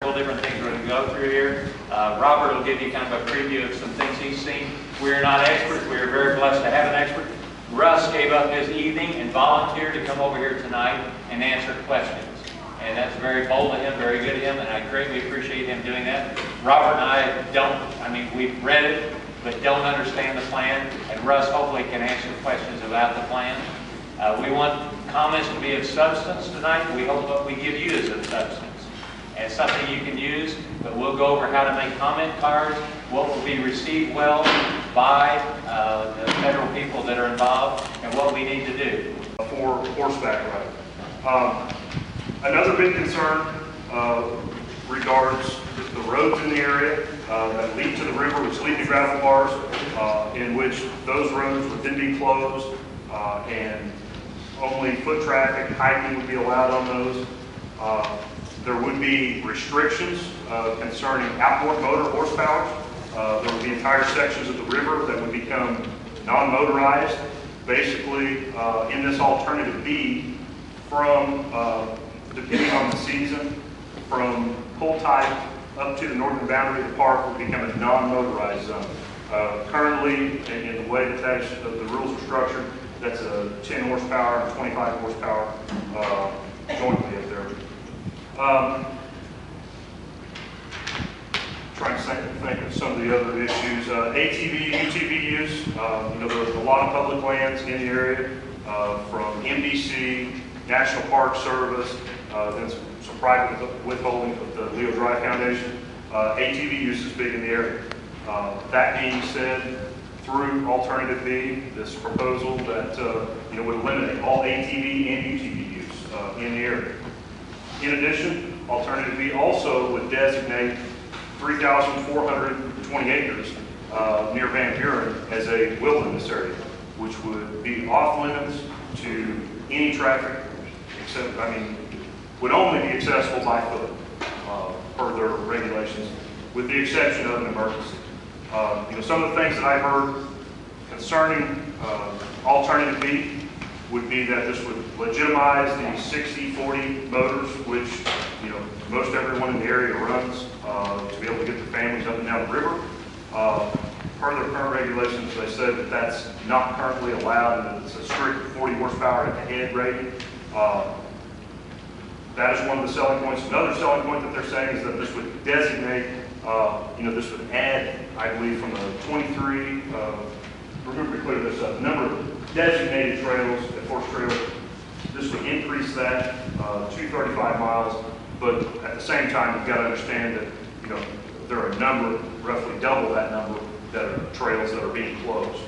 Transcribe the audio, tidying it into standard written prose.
Different things we're going to go through here. Robert will give you kind of a preview of some things he's seen. We're not experts. We're very blessed to have an expert. Russ gave up his evening and volunteered to come over here tonight and answer questions. And that's very bold of him, very good of him, and I greatly appreciate him doing that. Robert and I we've read it, but don't understand the plan. And Russ hopefully can answer questions about the plan. We want comments to be of substance tonight. We hope what we give you is of substance. And something you can use, but we'll go over how to make comment cards, what will be received well by the federal people that are involved, and what we need to do. For horseback riding. Another big concern regards the roads in the area that lead to the river, which lead to gravel bars, in which those roads would then be closed and only foot traffic, hiking would be allowed on those. There would be restrictions concerning outboard motor horsepower. There would be entire sections of the river that would become non-motorized. Basically, in this alternative B, from, depending on the season, from pull type up to the northern boundary of the park would become a non-motorized zone. Currently, in the way that the rules are structured, that's a 10 horsepower and 25 horsepower jointly up there. Trying to think of some of the other issues. ATV, UTV use. There's a lot of public lands in the area from NBC, National Park Service, then some private withholding of the Leo Drive Foundation. ATV use is big in the area. That being said, through Alternative B, this proposal that would eliminate all ATV and UTV use in the area. In addition, Alternative B also would designate 3,420 acres near Van Buren as a wilderness area, which would be off limits to any traffic, except, would only be accessible by foot per their regulations, with the exception of an emergency. Some of the things that I've heard concerning Alternative B would be that this would legitimize the 60-40 motors, which most everyone in the area runs to be able to get the families up and down the river. Per their current regulations, they said that that's not currently allowed, and that it's a strict 40 horsepower at the head rating. That is one of the selling points. Another selling point that they're saying is that this would designate, this would add, I believe, from the 23, we're going to clear this up, the number of designated trails at Forest Trail, this would increase that to 35 miles, but at the same time, you've got to understand that there are a number, roughly double that number, that are trails that are being closed.